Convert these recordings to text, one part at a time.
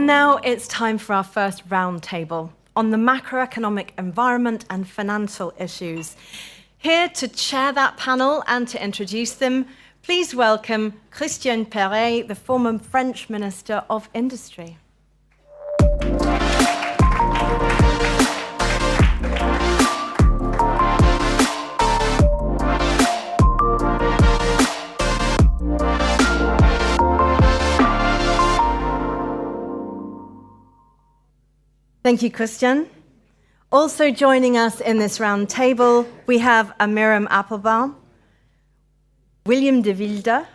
And now it's time for our first roundtable on the macroeconomic environment and financial issues. Here to chair that panel and to introduce them, please welcome Christian Perret, the former French Minister of Industry. Thank you, Christian. Also joining us in this round table, we have Miriam Appelbaum, William de Wilde,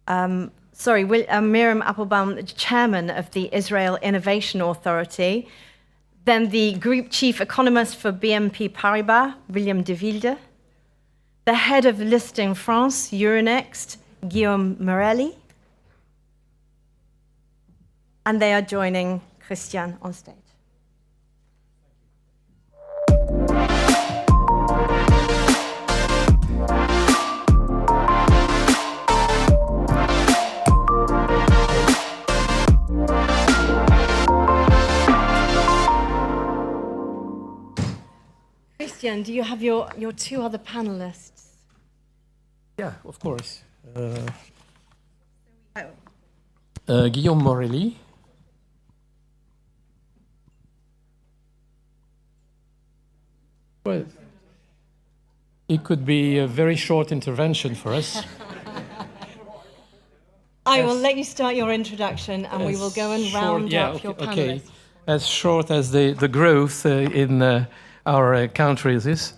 Miriam Appelbaum, the chairman of the Israel Innovation Authority, then the group chief economist for BNP Paribas, William de Wilde, the head of Listing France, Euronext, Guillaume Morelli, and they are joining Christian on stage. Christian, do you have your two other panelists? Yeah, of course. Guillaume Morelli. Well, it could be a very short intervention for us. I will let you start your introduction and we will go and round up your panelists. Okay. As short as the growth in our countries is.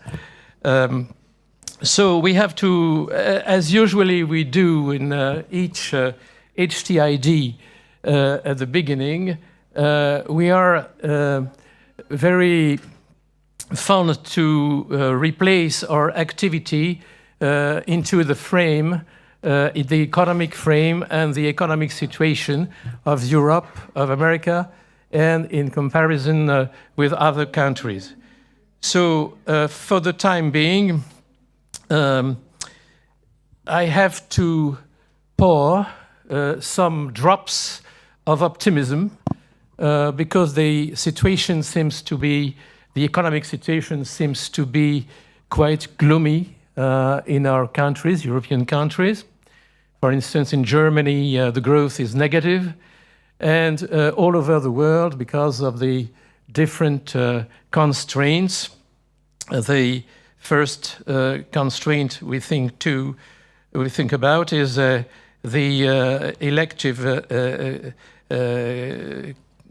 So we have to, as usually we do in each HTID at the beginning, we are very fond to replace our activity into the frame, the economic frame and the economic situation of Europe, of America, and in comparison with other countries. So for the time being, I have to pour some drops of optimism because the situation seems to be, the economic situation seems to be quite gloomy in our countries, European countries. For instance, in Germany, the growth is negative, and all over the world, because of the different constraints. The first constraint we think about is the elective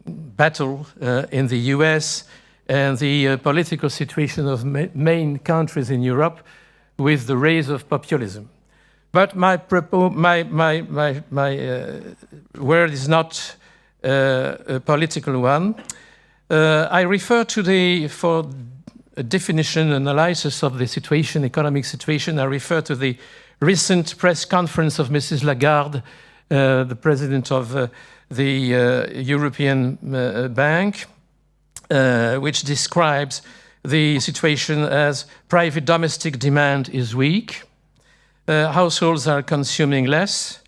battle in the US and the political situation of main countries in Europe with the rise of populism. But my word is not a political one. I refer to for a definition, analysis of the situation, economic situation, I refer to the recent press conference of Mrs. Lagarde, the president of the European Bank, which describes the situation as private domestic demand is weak, households are consuming less,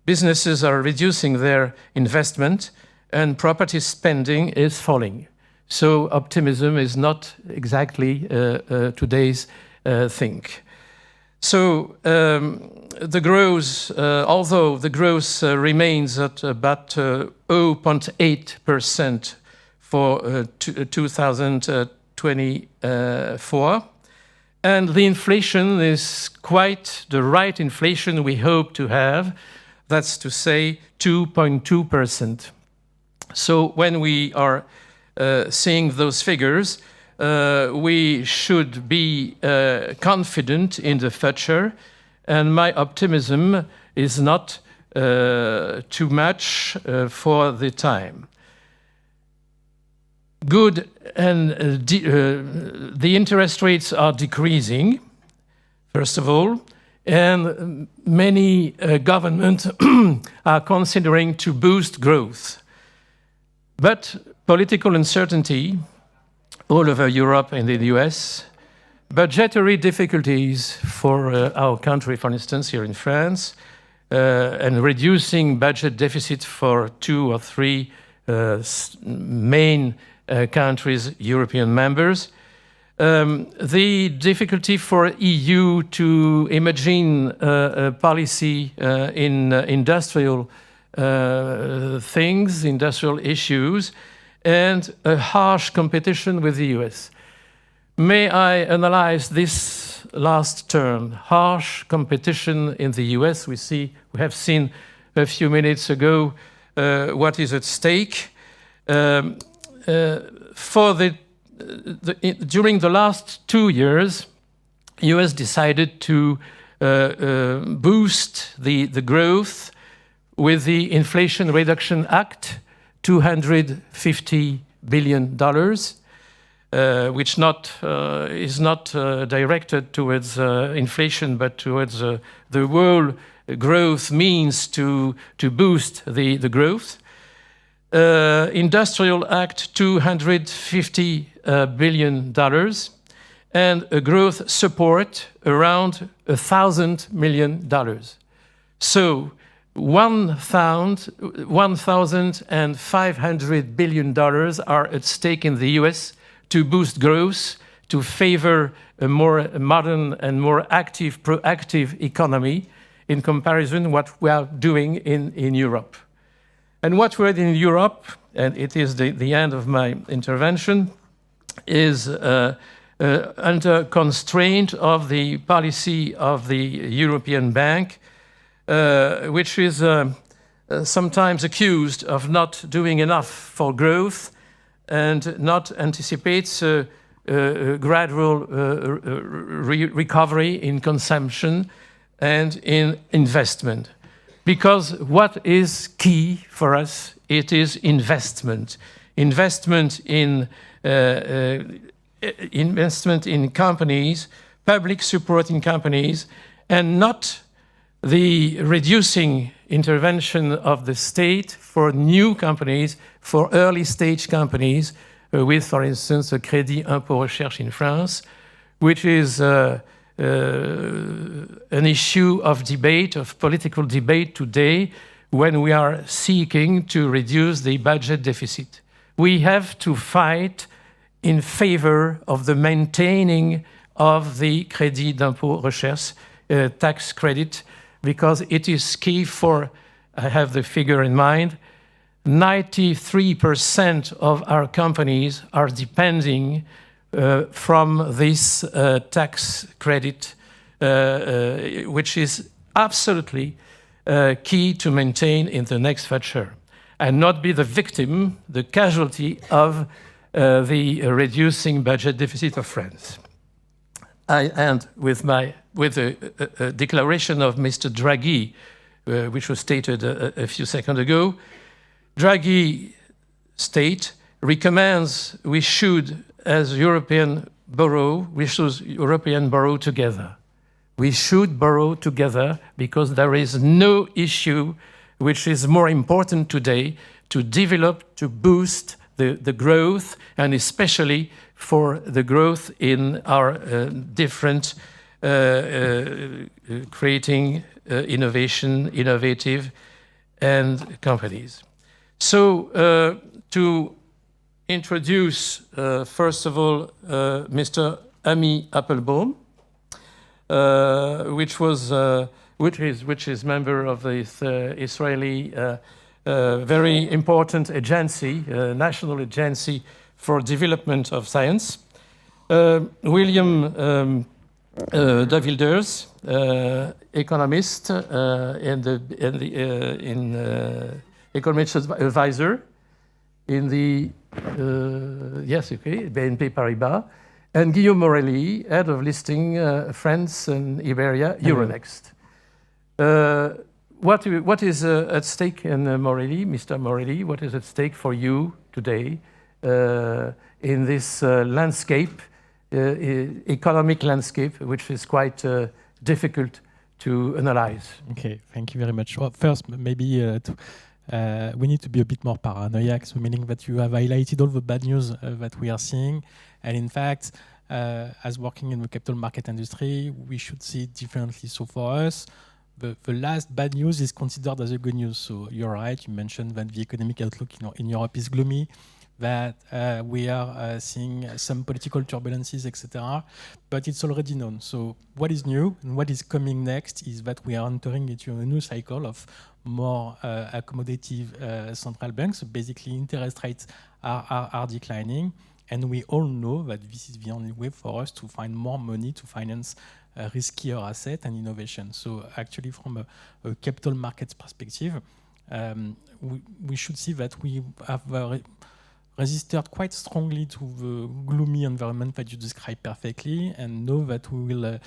businesses are reducing their investment, and property spending is falling. So optimism is not exactly today's thing. So the growth, although the growth remains at about 0.8% for 2024, and the inflation is quite the right inflation we hope to have, that's to say 2.2%. So when we are seeing those figures, we should be confident in the future, and my optimism is not too much for the time. Good, and the interest rates are decreasing, first of all, and many governments are considering to boost growth. But political uncertainty all over Europe and in the US, budgetary difficulties for our country, for instance, here in France, and reducing budget deficit for 2 or 3 main countries, European members. The difficulty for EU to imagine a policy in industrial things, industrial issues, and a harsh competition with the US. May I analyze this last term, harsh competition in the US? We have seen a few minutes ago what is at stake. During the last 2 years, US decided to boost the growth with the Inflation Reduction Act, $250 billion, which is not directed towards inflation, but towards the world growth means to boost the growth. Industrial Act, $250 billion, and a growth support around $1,000 million. So $1,500 billion are at stake in the US to boost growth, to favor a more modern and more active, proactive economy in comparison what we are doing in Europe. And what we're doing in Europe, and it is the end of my intervention, is under constraint of the policy of the European Bank, which is sometimes accused of not doing enough for growth and not anticipates a gradual recovery in consumption and in investment. Because what is key for us, it is investment. Investment in companies, public support in companies, and not the reducing intervention of the state for new companies, for early stage companies, with, for instance, a Crédit Impôt Recherche in France, which is an issue of debate, of political debate today, when we are seeking to reduce the budget deficit. We have to fight in favor of the maintaining of the Crédit d'Impôt Recherche tax credit, because it is key for, I have the figure in mind, 93% of our companies are depending from this tax credit, which is absolutely key to maintain in the next future, and not be the victim, the casualty of the reducing budget deficit of France. I end with a declaration of Mr. Draghi, which was stated a few seconds ago. Draghi recommends we should, as European borrow together. We should borrow together because there is no issue which is more important today to develop, to boost the growth, and especially for the growth in our different creating innovative and companies. So to introduce, first of all, Mr. Ami Appelbaum, which is member of this Israeli very important agency, national agency for development of science. William Davilders, economist and economic advisor in the BNP Paribas, and Guillaume Morelli, head of listing France and Iberia, Euronext. What is at stake in Morelli, Mr. Morelli? What is at stake for you today in this landscape, economic landscape, which is quite difficult to analyze? Okay, thank you very much. Well, first, maybe we need to be a bit more paranoiac, so meaning that you have highlighted all the bad news that we are seeing. And in fact, as working in the capital market industry, we should see it differently. So for us, the last bad news is considered as a good news. So you're right, you mentioned that the economic outlook in Europe is gloomy, that we are seeing some political turbulences, etc. But it's already known. So what is new and what is coming next is that we are entering into a new cycle of more accommodative central banks. So basically, interest rates are declining. And we all know that this is the only way for us to find more money to finance riskier assets and innovation. So actually, from a capital markets perspective, we should see that we have resisted quite strongly to the gloomy environment that you described perfectly, and know that we will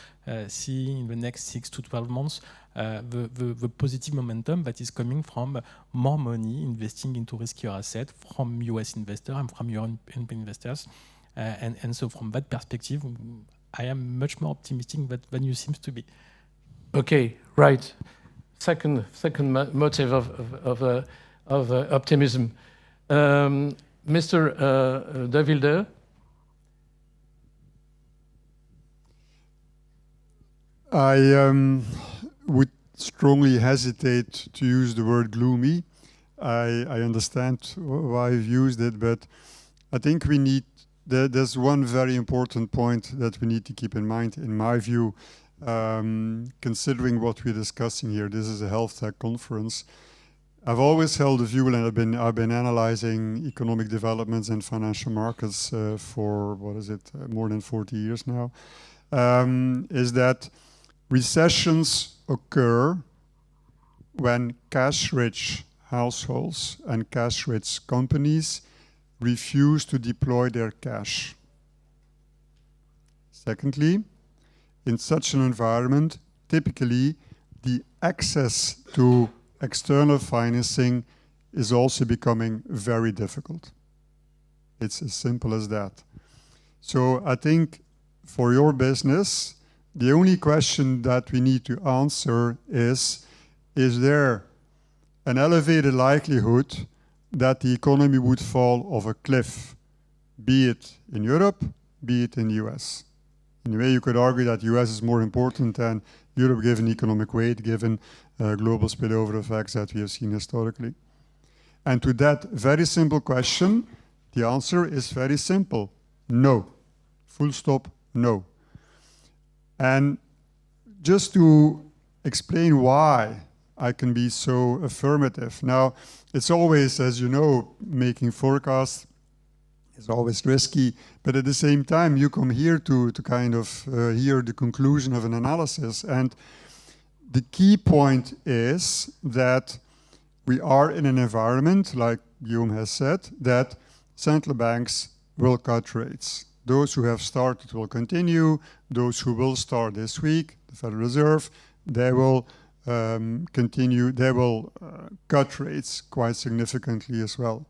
see in the next 6 to 12 months the positive momentum that is coming from more money investing into riskier assets from US investors and from European investors. And so from that perspective, I am much more optimistic than you seem to be. Okay, right. Second motive of optimism. Mr. De Wilde. I would strongly hesitate to use the word gloomy. I understand why you've used it, but I think we need, there's one very important point that we need to keep in mind, in my view, considering what we're discussing here. This is a health tech conference. I've always held the view, and I've been analyzing economic developments and financial markets for, more than 40 years now, is that recessions occur when cash-rich households and cash-rich companies refuse to deploy their cash. Secondly, in such an environment, typically the access to external financing is also becoming very difficult. It's as simple as that. So I think for your business, the only question that we need to answer is there an elevated likelihood that the economy would fall off a cliff, be it in Europe, be it in the US? In a way, you could argue that the US is more important than Europe, given economic weight, given global spillover effects that we have seen historically. And to that very simple question, the answer is very simple: no. Full stop, no. And just to explain why I can be so affirmative. Now, it's always, as you know, making forecasts is always risky, but at the same time, you come here to kind of hear the conclusion of an analysis. And the key point is that we are in an environment, like Guillaume has said, that central banks will cut rates. Those who have started will continue. Those who will start this week, the Federal Reserve, they will continue, they will cut rates quite significantly as well.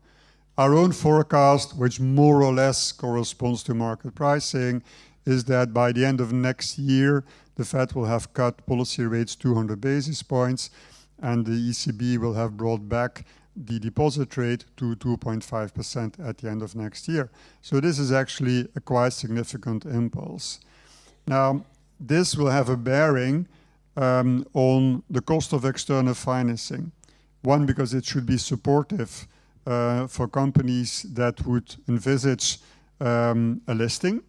Our own forecast, which more or less corresponds to market pricing, is that by the end of next year, the Fed will have cut policy rates 200 basis points, and the ECB will have brought back the deposit rate to 2.5% at the end of next year. So this is actually a quite significant impulse. Now, this will have a bearing on the cost of external financing. One, because it should be supportive for companies that would envisage a listing,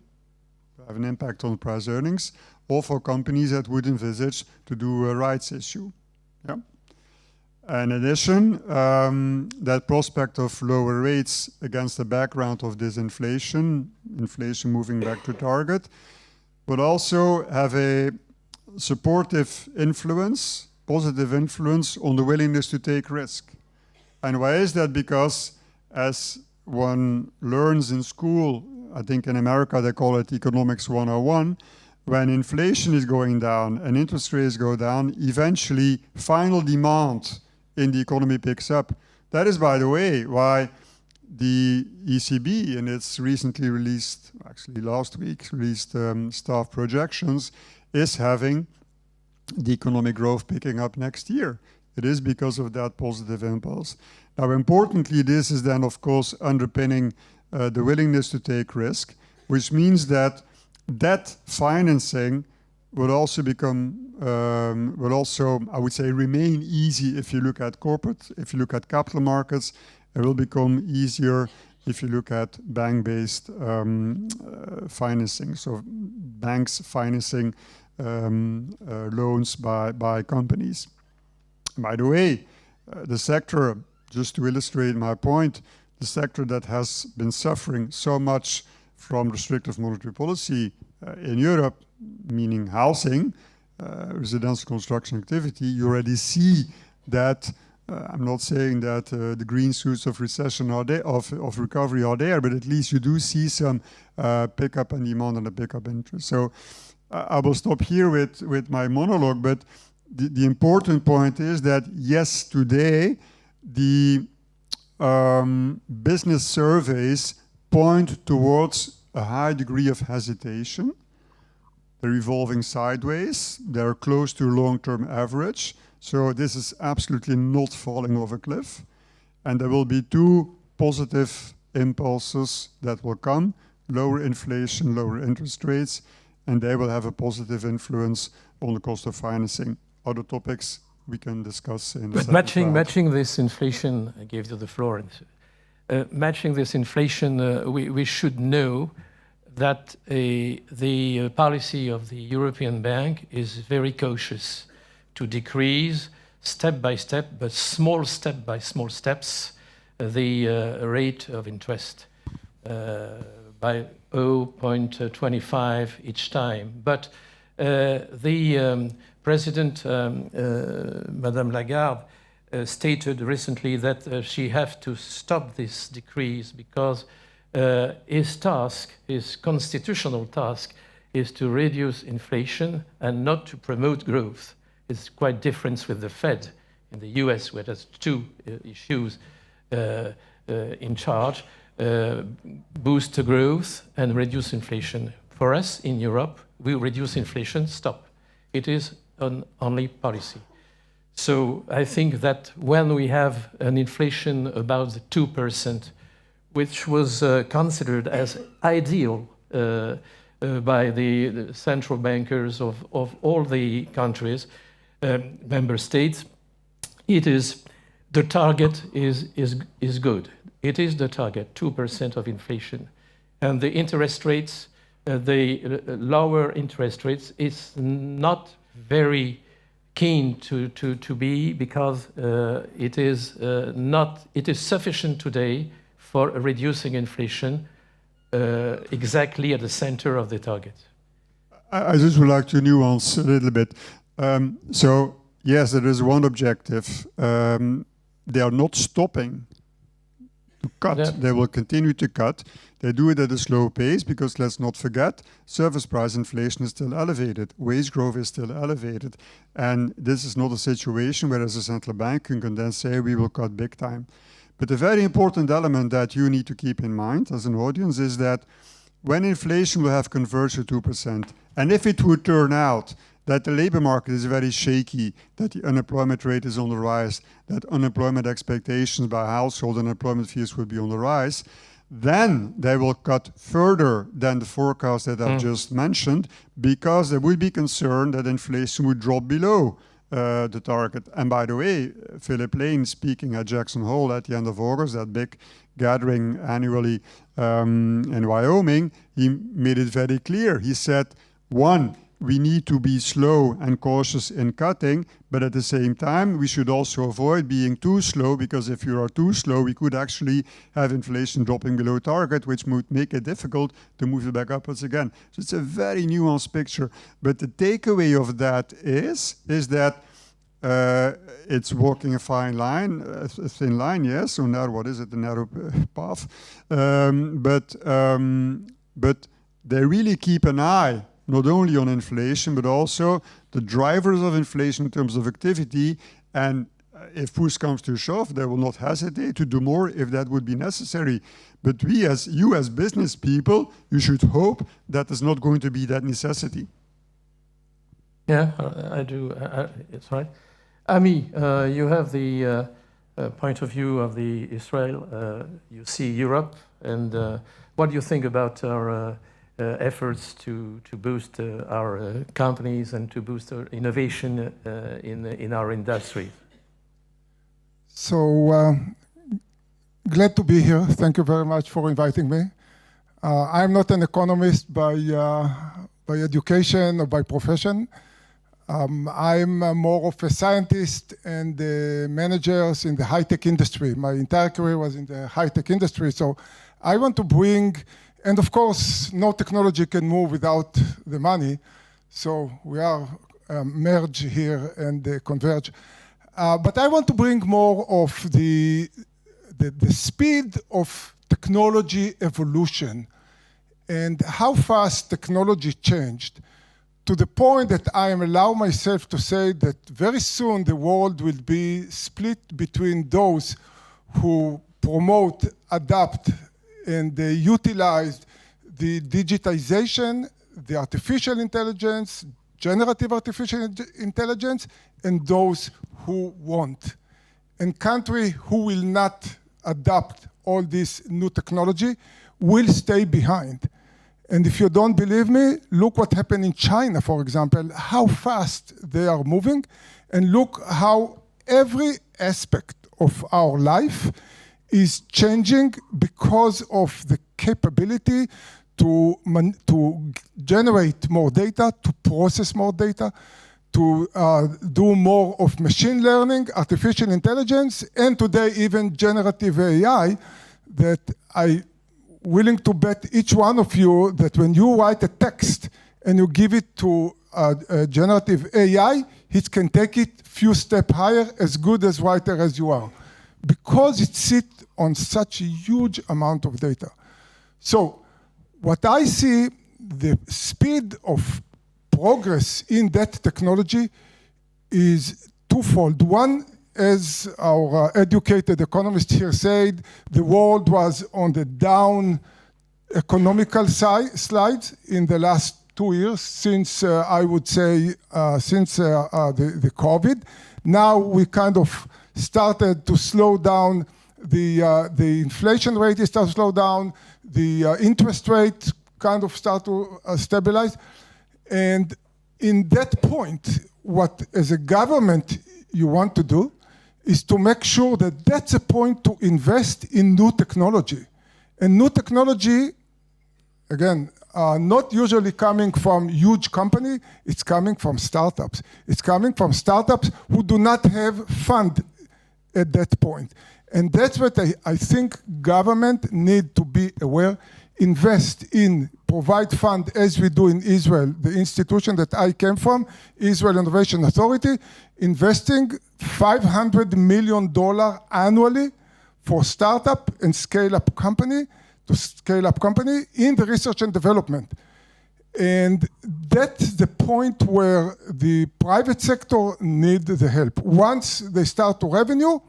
have an impact on price earnings, or for companies that would envisage to do a rights issue. Yeah. In addition, that prospect of lower rates against the background of disinflation, inflation moving back to target, would also have a supportive influence, positive influence on the willingness to take risk. And why is that? Because as one learns in school, I think in America they call it economics 101, when inflation is going down and interest rates go down, eventually final demand in the economy picks up. That is, by the way, why the ECB in its recently released, actually last week released staff projections, is having the economic growth picking up next year. It is because of that positive impulse. Now, importantly, this is then, of course, underpinning the willingness to take risk, which means that debt financing would also become will also, I would say, remain easy if you look at corporate, if you look at capital markets. It will become easier if you look at bank-based financing, so banks financing loans by companies. By the way, the sector, just to illustrate my point, the sector that has been suffering so much from restrictive monetary policy in Europe, meaning housing, residential construction activity, you already see that. I'm not saying that the green shoots of recession are there, of recovery are there, but at least you do see some pickup in demand and a pickup in interest. So I will stop here with my monologue, but the important point is that yes, today the business surveys point towards a high degree of hesitation. They're evolving sideways. They're close to long-term average. So this is absolutely not falling off a cliff. And there will be two positive impulses that will come: lower inflation, lower interest rates, and they will have a positive influence on the cost of financing. Other topics we can discuss in the second round. Matching this inflation, I gave you the floor. Matching this inflation, we should know that the policy of the European Bank is very cautious to decrease step by step, but small step by small steps, the rate of interest by 0.25 each time. But the President, Madame Lagarde, stated recently that she has to stop this decrease because his task, his constitutional task, is to reduce inflation and not to promote growth. It's quite different with the Fed in the US, where there's two issues in charge: boost the growth and reduce inflation. For us in Europe, we reduce inflation, stop. It is an only policy. So I think that when we have an inflation about 2%, which was considered as ideal by the central bankers of all the countries, member states, it is the target is good. It is the target, 2% of inflation, and the interest rates, the lower interest rates, is not very keen to be, because it is sufficient today for reducing inflation exactly at the center of the target. I just would like to nuance a little bit. So yes, there is one objective. They are not stopping to cut. Yeah. They will continue to cut. They do it at a slow pace because, let's not forget, service price inflation is still elevated. Wage growth is still elevated. And this is not a situation where, as a central bank, you can then say we will cut big time. But a very important element that you need to keep in mind as an audience is that when inflation will have converged to 2%, and if it would turn out that the labor market is very shaky, that the unemployment rate is on the rise, that unemployment expectations by household unemployment figures will be on the rise, then they will cut further than the forecast that I've just mentioned, because they would be concerned that inflation would drop below the target. And by the way, Philip Lane, speaking at Jackson Hole at the end of August, that big gathering annually in Wyoming, he made it very clear. He said, one, we need to be slow and cautious in cutting, but at the same time, we should also avoid being too slow, because if you are too slow, we could actually have inflation dropping below target, which would make it difficult to move it back upwards again. So it's a very nuanced picture. But the takeaway of that is that it's walking a fine line, a thin line, yes. So now, what is it? A narrow path. But they really keep an eye not only on inflation, but also the drivers of inflation in terms of activity. And if push comes to shove, they will not hesitate to do more if that would be necessary. But you as business people, you should hope that there's not going to be that necessity. Yeah, I do. It's right. Ami, you have the point of view of the Israel. You see Europe, and what do you think about our efforts to boost our companies and to boost our innovation in our industries. So glad to be here. Thank you very much for inviting me. I'm not an economist by education or by profession. I'm more of a scientist and managers in the high-tech industry. My entire career was in the high-tech industry. So I want to bring, and of course, no technology can move without the money. So we are merge here and converge. But I want to bring more of the speed of technology evolution and how fast technology changed, to the point that I am allow myself to say that very soon the world will be split between those who promote, adapt, and they utilize the digitization, the artificial intelligence, generative artificial intelligence, and those who won't. And countries who will not adopt all this new technology will stay behind. And if you don't believe me, look what happened in China, for example, how fast they are moving, and look how every aspect of our life is changing because of the capability to generate more data, to process more data, to do more of machine learning, artificial intelligence, and today even generative AI, that I willing to bet each one of you that when you write a text and you give it to a generative AI, it can take it few steps higher, as good as writer as you are, because it sits on such a huge amount of data. So what I see, the speed of progress in that technology is twofold. One, as our educated economist here said, the world was on the down economical slides in the last 2 years, since I would say, since the COVID. Now we kind of started to slow down, the inflation rate is starting to slow down, the interest rate kind of start to stabilize. And in that point, what as a government you want to do is to make sure that that's a point to invest in new technology. And new technology, again, not usually coming from huge company, it's coming from startups. It's coming from startups who do not have fund at that point. And that's what I think government need to be aware, invest in, provide fund as we do in Israel, the institution that I came from, Israel Innovation Authority, investing $500 million annually for startup and scale-up company, to scale-up company in the research and development. And that's the point where the private sector need the help. Once they start to revenue,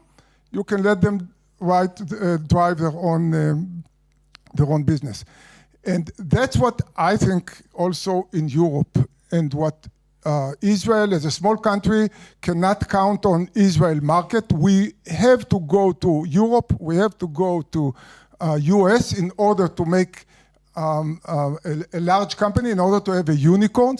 you can let them drive their own business. And that's what I think also in Europe, and what Israel as a small country cannot count on Israel market. We have to go to Europe, we have to go to US in order to make a large company, in order to have a unicorn.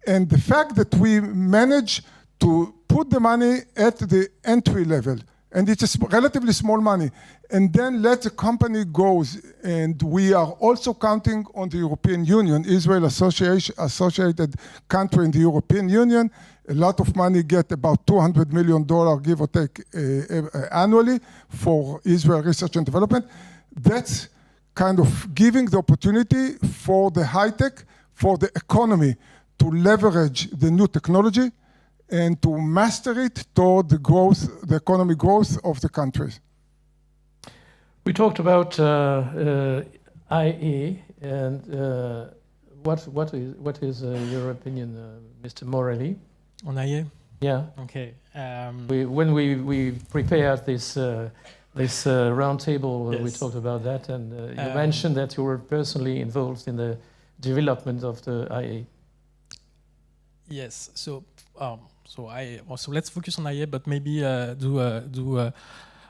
And the fact that we manage to put the money at the entry level, and it's a relatively small money, and then let the company goes. And we are also counting on the European Union, Israel associated country in the European Union. A lot of money, get about $200 million, give or take, annually for Israel research and development. That's kind of giving the opportunity for the high tech, for the economy to leverage the new technology and to master it toward the growth, the economic growth of the countries. We talked about IE, and what is your opinion, Mr. Morelli? On IE? Yeah. Okay. When we prepared this roundtable, yes. we talked about that, and you mentioned that you were personally involved in the development of the IE. Yes. So let's focus on IA, but maybe do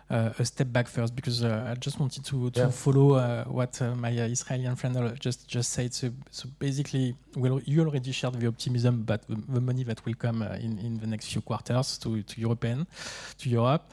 a step back first, because I just wanted to follow what my Israeli friend just said. So basically, you already shared the optimism about the money that will come in the next few quarters to Europe.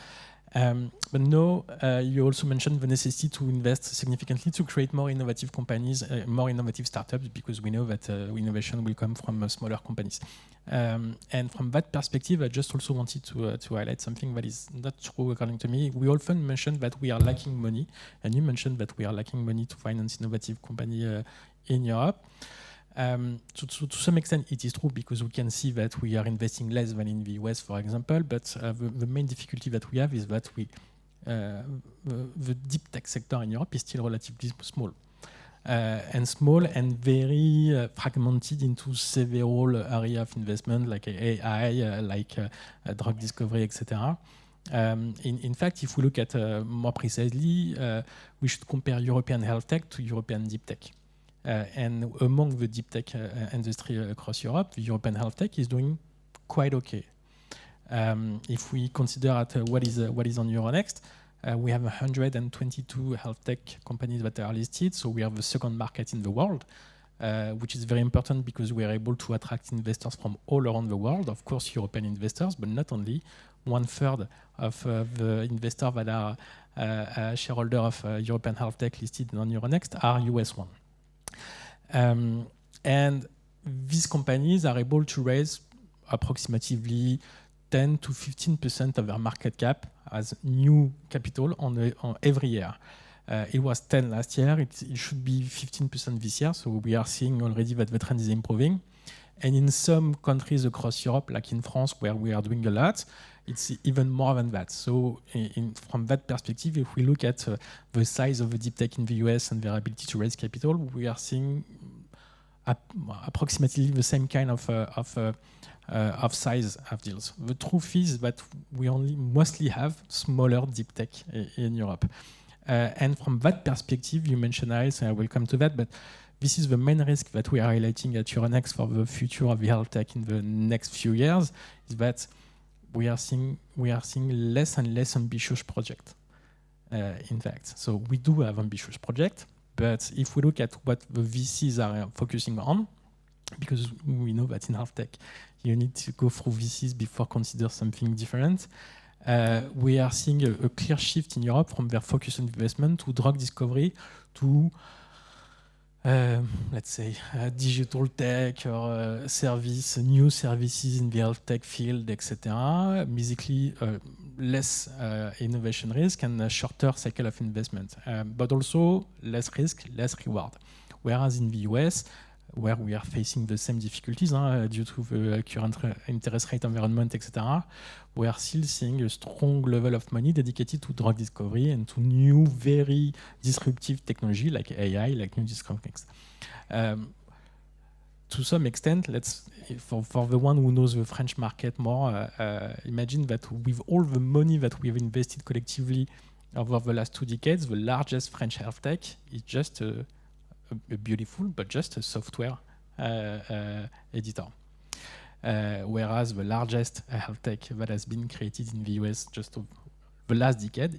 But no, you also mentioned the necessity to invest significantly to create more innovative companies, more innovative startups, because we know that innovation will come from smaller companies. And from that perspective, I just also wanted to highlight something that is not true according to me. We often mention that we are lacking money, and you mentioned that we are lacking money to finance innovative companies in Europe. To some extent, it is true, because we can see that we are investing less than in the US, for example. But the main difficulty that we have is that the deep tech sector in Europe is still relatively small. And very fragmented into several areas of investment, like AI, like drug discovery, etc. In fact, if we look at more precisely, we should compare European health tech to European deep tech. And among the deep tech industry across Europe, the European health tech is doing quite okay. If we consider what is on Euronext, we have 122 health tech companies that are listed, so we are the second market in the world, which is very important because we are able to attract investors from all around the world, of course European investors, but not only. 1/3 of the investors that are shareholders of European health tech listed on Euronext are US one. And these companies are able to raise approximately 10 to 15% of their market cap as new capital on every year. It was 10 last year, it should be 15% this year, so we are seeing already that the trend is improving. And in some countries across Europe, like in France, where we are doing a lot, it's even more than that. So from that perspective, if we look at the size of the deep tech in the US and their ability to raise capital, we are seeing approximately the same kind of size of deals. The truth is that we only mostly have smaller deep tech in Europe. And from that perspective, you mentioned ICE, and I will come to that, but this is the main risk that we are highlighting at Euronext for the future of the health tech in the next few years, is that we are seeing less and less ambitious projects, in fact. So we do have ambitious projects, but if we look at what the VCs are focusing on, because we know that in health tech, you need to go through VCs before consider something different, we are seeing a clear shift in Europe from their focus on investment to drug discovery to let's say digital tech or new services in the health tech field, etc. Basically, less innovation risk and a shorter cycle of investment, but also less risk, less reward. Whereas in the US, where we are facing the same difficulties due to the current interest rate environment, etc., we are still seeing a strong level of money dedicated to drug discovery and to new, very disruptive technology like AI, like new discoveries. To some extent, for the one who knows the French market more, imagine that with all the money that we have invested collectively over the last 2 decades, the largest French health tech is just a beautiful, but just a software editor. Whereas the largest health tech that has been created in the US just the last decade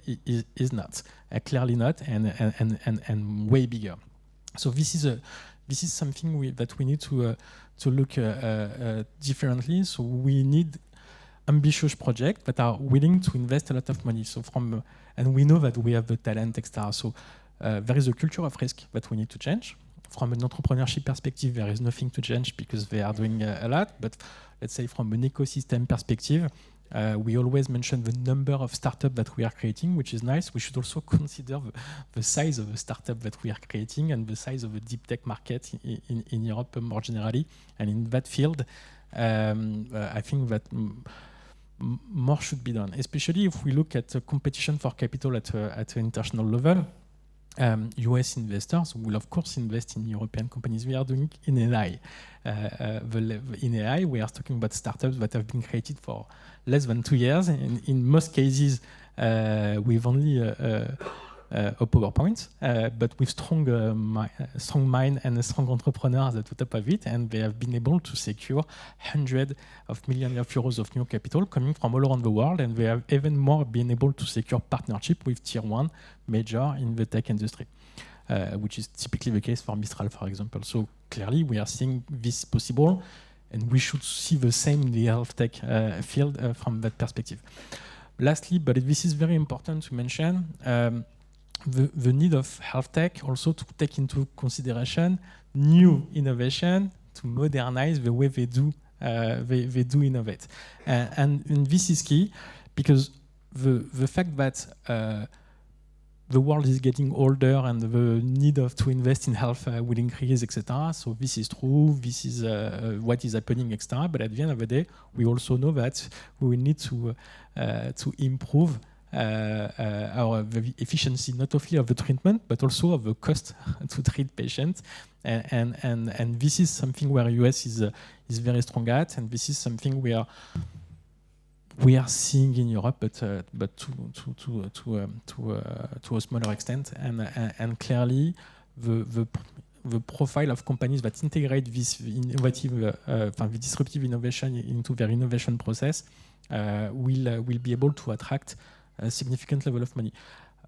is not, clearly not, and way bigger. So this is something that we need to look differently. So we need ambitious projects that are willing to invest a lot of money. So and we know that we have the talent, etc. So there is a culture of risk that we need to change. From an entrepreneurship perspective, there is nothing to change because they are doing a lot. But let's say from an ecosystem perspective, we always mention the number of startups that we are creating, which is nice. We should also consider the size of the startup that we are creating and the size of the deep tech market in Europe more generally. And in that field, I think that more should be done, especially if we look at the competition for capital at an international level. US investors will, of course, invest in European companies. We are doing in AI. In AI, we are talking about startups that have been created for less than 2 years. And in most cases, with only a PowerPoint, but with strong mind and a strong entrepreneurs at the top of it, and they have been able to secure hundreds of millions of euros of new capital coming from all around the world, and they have even more been able to secure partnership with tier one major in the tech industry, which is typically the case for Mistral, for example. So clearly we are seeing this possible, and we should see the same in the health tech field from that perspective. Lastly, but this is very important to mention, the need of health tech also to take into consideration new innovation to modernize the way they do innovate, and this is key because the fact that the world is getting older and the need to invest in health will increase, etc. So this is true. This is what is happening, etc. But at the end of the day, we also know that we will need to improve the efficiency not only of the treatment but also of the cost to treat patients, and this is something where US is very strong at, and this is something we are seeing in Europe, but to a smaller extent, and clearly the profile of companies that integrate this innovative, the disruptive innovation into their innovation process will be able to attract a significant level of money.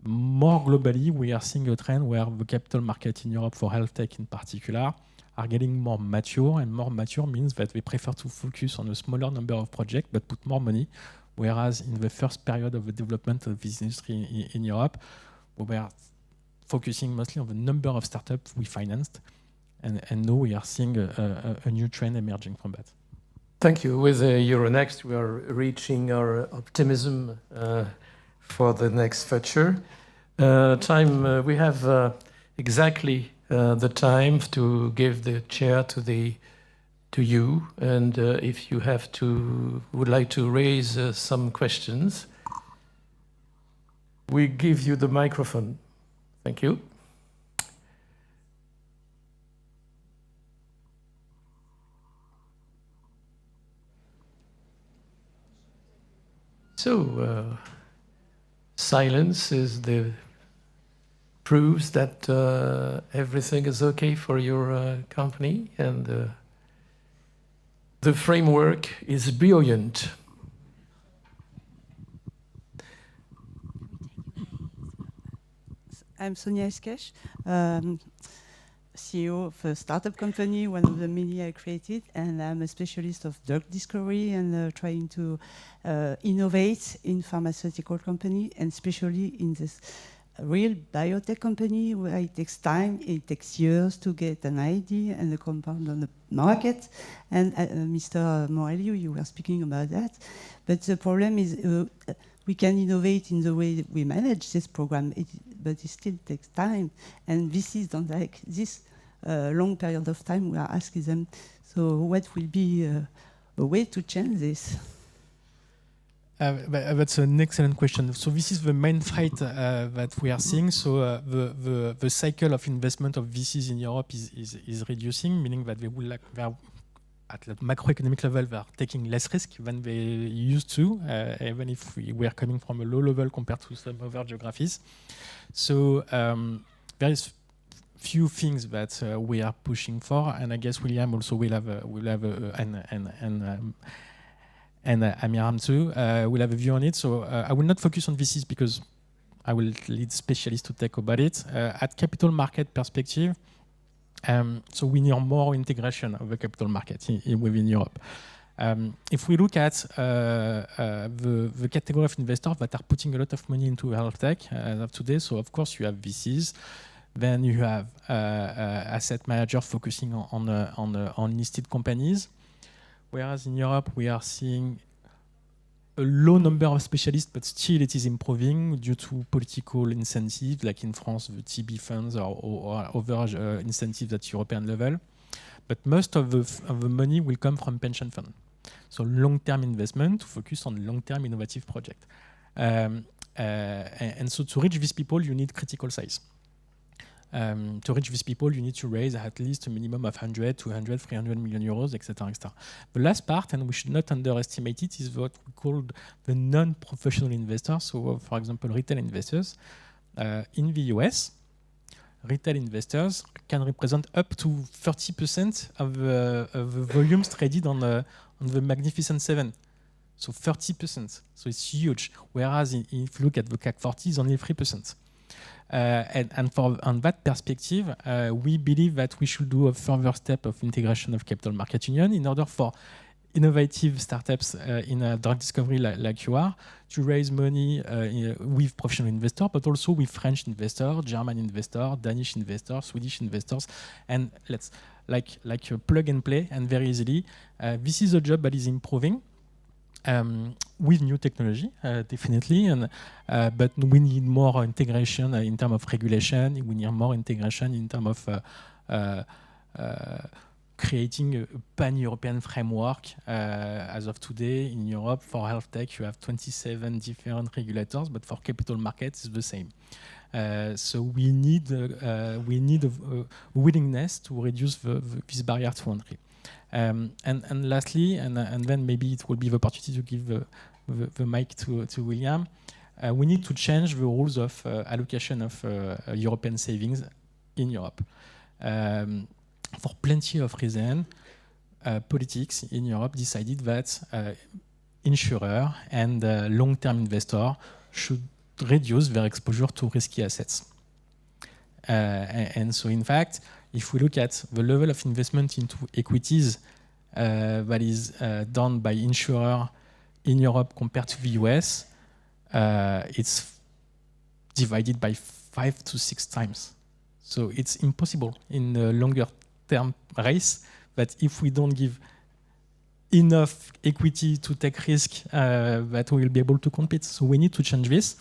More globally, we are seeing a trend where the capital market in Europe for health tech in particular are getting more mature, and more mature means that they prefer to focus on a smaller number of projects but put more money, whereas in the first period of the development of this industry in Europe, we were focusing mostly on the number of startups we financed, and now we are seeing a new trend emerging from that. Thank you. With Euronext, we are reaching our optimism for the next future. We have exactly the time to give the chair to you, and if you would like to raise some questions, we give you the microphone. Thank you. So silence proves that everything is okay for your company, and the framework is brilliant. I'm Sonia Eskesh, CEO of a startup company, one of the many I created, and I'm a specialist of drug discovery and trying to innovate in pharmaceutical company, and especially in this real biotech company where it takes time, it takes years to get an idea and a compound on the market. And Mr. Morelli, you were speaking about that, but the problem is we can innovate in the way we manage this program, but it still takes time, and VCs don't like this long period of time. We are asking them, so what will be a way to change this? That's an excellent question. So this is the main threat that we are seeing. So the cycle of investment of VCs in Europe is reducing, meaning that they will at the macroeconomic level, they are taking less risk than they used to, even if we are coming from a low level compared to some other geographies. So there is few things that we are pushing for, and I guess William also will have and Amiram too will have a view on it. So I will not focus on VCs because I will lead specialists to talk about it. At capital market perspective, so we need more integration of the capital market within Europe. If we look at the category of investors that are putting a lot of money into health tech as of today, so of course you have VCs, then you have asset managers focusing on listed companies, whereas in Europe we are seeing a low number of specialists, but still it is improving due to political incentives, like in France, the TB funds or other incentives at European level. But most of the money will come from pension funds. So long-term investment to focus on long-term innovative projects. And so to reach these people, you need critical size. To reach these people, you need to raise at least a minimum of 100, 200, 300 million euros, etc., etc. The last part, and we should not underestimate it, is what we call the non-professional investors. So, for example, retail investors. In the US, retail investors can represent up to 30% of the volumes traded on the Magnificent Seven. So 30%. So it's huge. Whereas if you look at the CAC 40, it's only 3%. And on that perspective, we believe that we should do a further step of integration of capital market union in order for innovative startups in drug discovery like you are to raise money with professional investors, but also with French investors, German investors, Danish investors, Swedish investors, and let's like plug and play and very easily. This is a job that is improving. With new technology, definitely, and but we need more integration in terms of regulation. We need more integration in terms of creating a pan-European framework. As of today, in Europe, for health tech, you have 27 different regulators, but for capital markets, it's the same. So we need a willingness to reduce this barrier to entry. And lastly, and then maybe it will be the opportunity to give the mic to William, we need to change the rules of allocation of European savings in Europe. For plenty of reasons, politics in Europe decided that insurers and long-term investors should reduce their exposure to risky assets. And so, in fact, if we look at the level of investment into equities that is done by insurers in Europe compared to the US, it's divided by 5 to 6 times. So it's impossible in the longer term race that if we don't give enough equity to take risk, that we will be able to compete. So we need to change this.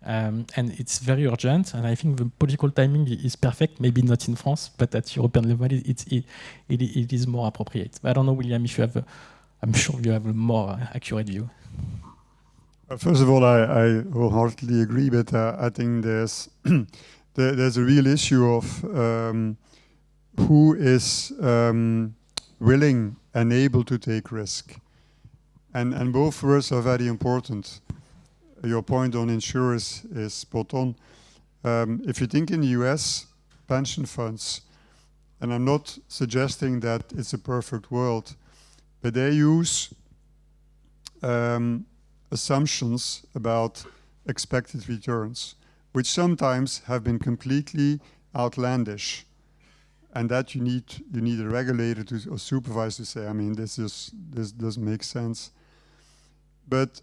And it's very urgent, and I think the political timing is perfect. Maybe not in France, but at European level, it is more appropriate. I don't know, William, if you have I'm sure you have a more accurate view. First of all, I wholeheartedly agree, but I think there's there's a real issue of who is willing and able to take risk, and both words are very important. Your point on insurers is spot on. If you think in the US, pension funds, and I'm not suggesting that it's a perfect world, but they use assumptions about expected returns, which sometimes have been completely outlandish, and that you need a regulator to, or supervisor to say, I mean, this doesn't make sense. But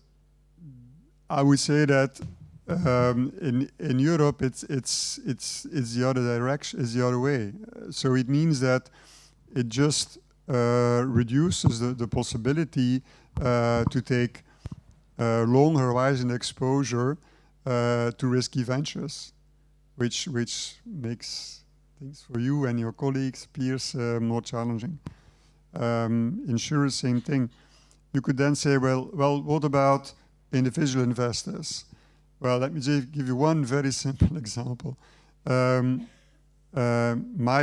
I would say that in Europe it's the other direction, it's the other way. So it means that it just reduces the possibility to take long horizon exposure to risky ventures, which makes things for you and your colleagues, peers, more challenging. Insurers, same thing. You could then say, well, what about individual investors? Well, let me just give you one very simple example. My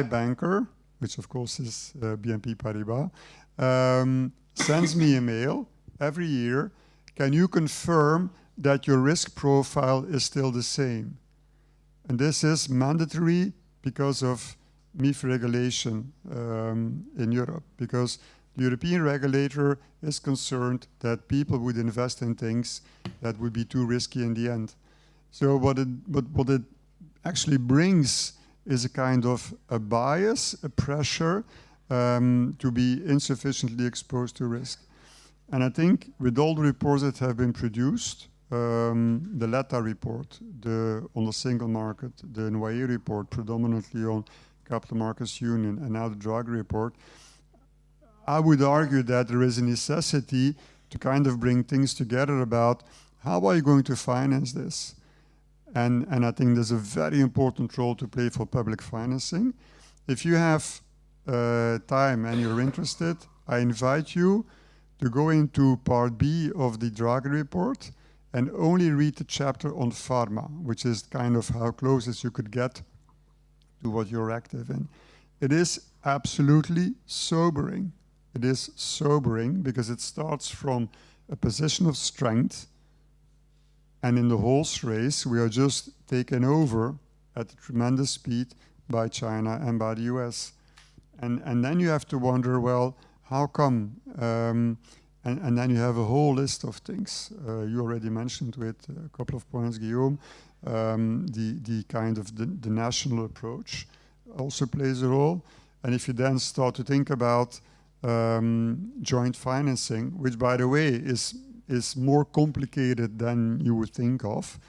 banker, which of course is BNP Paribas, sends me a mail every year. Can you confirm that your risk profile is still the same? And this is mandatory because of MIF regulation in Europe, because the European regulator is concerned that people would invest in things that would be too risky in the end. So what it actually brings is a kind of a bias, a pressure to be insufficiently exposed to risk. And I think with all the reports that have been produced, the LETA report, on the single market, the Noyer report, predominantly on capital markets union, and now the drug report, I would argue that there is a necessity to kind of bring things together about how are you going to finance this? And I think there's a very important role to play for public financing. If you have time and you're interested, I invite you to go into part B of the Draghi report and only read the chapter on pharma, which is kind of how close as you could get to what you're active in. It is absolutely sobering. It is sobering because it starts from a position of strength And in the horse race, we are just taken over at a tremendous speed by China and by the US. And then you have to wonder, well, how come? And then you have a whole list of things. You already mentioned with a couple of points, Guillaume, the kind of the national approach also plays a role. And if you then start to think about joint financing, which by the way is more complicated than you would think of,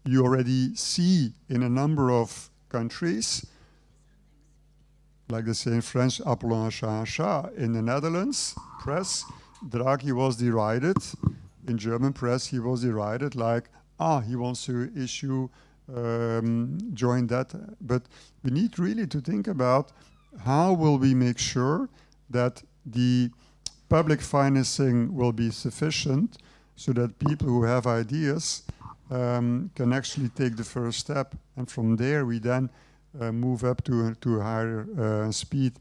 you already see in a number of countries, like they say in French, appelons un chat un chat. In the Netherlands press, Draghi was derided. In German press, he was derided like, he wants to issue joint debt. But we need really to think about how will we make sure that the public financing will be sufficient so that people who have ideas can actually take the first step. And from there, we then move up to a higher speed.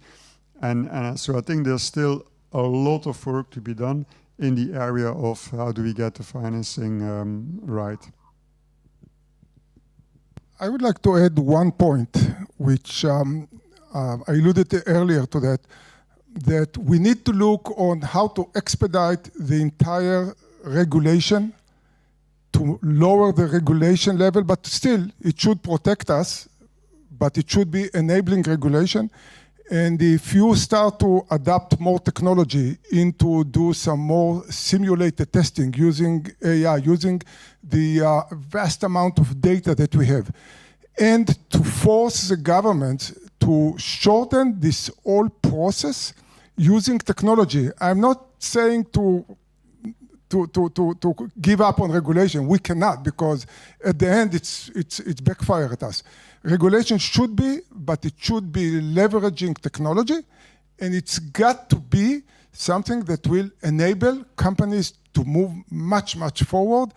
And so I think there's still a lot of work to be done in the area of how do we get the financing right. I would like to add one point, which I alluded earlier to that we need to look on how to expedite the entire regulation to lower the regulation level, but still it should protect us, but it should be enabling regulation. And if you start to adapt more technology into do some more simulated testing using AI, using the vast amount of data that we have, and to force the government to shorten this whole process using technology. I'm not saying to give up on regulation. We cannot, because at the end it's backfire at us. Regulation should be, but it should be leveraging technology, and it's got to be something that will enable companies to move much, much forward,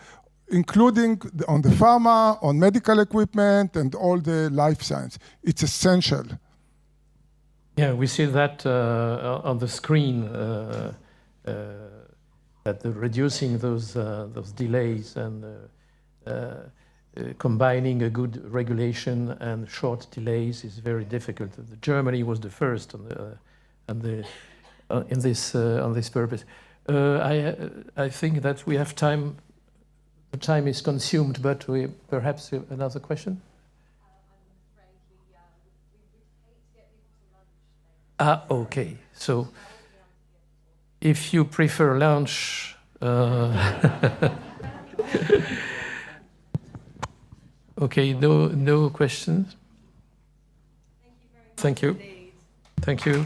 including on the pharma, on medical equipment, and all the life science. It's essential. Yeah, we see that on the screen, that reducing those delays and combining a good regulation and short delays is very difficult. Germany was the first on this purpose. I think that we have time. The time is consumed, but we perhaps another question. Okay. So, if you prefer lunch. Okay, no questions? Thank you very much. Thank you. Thank you.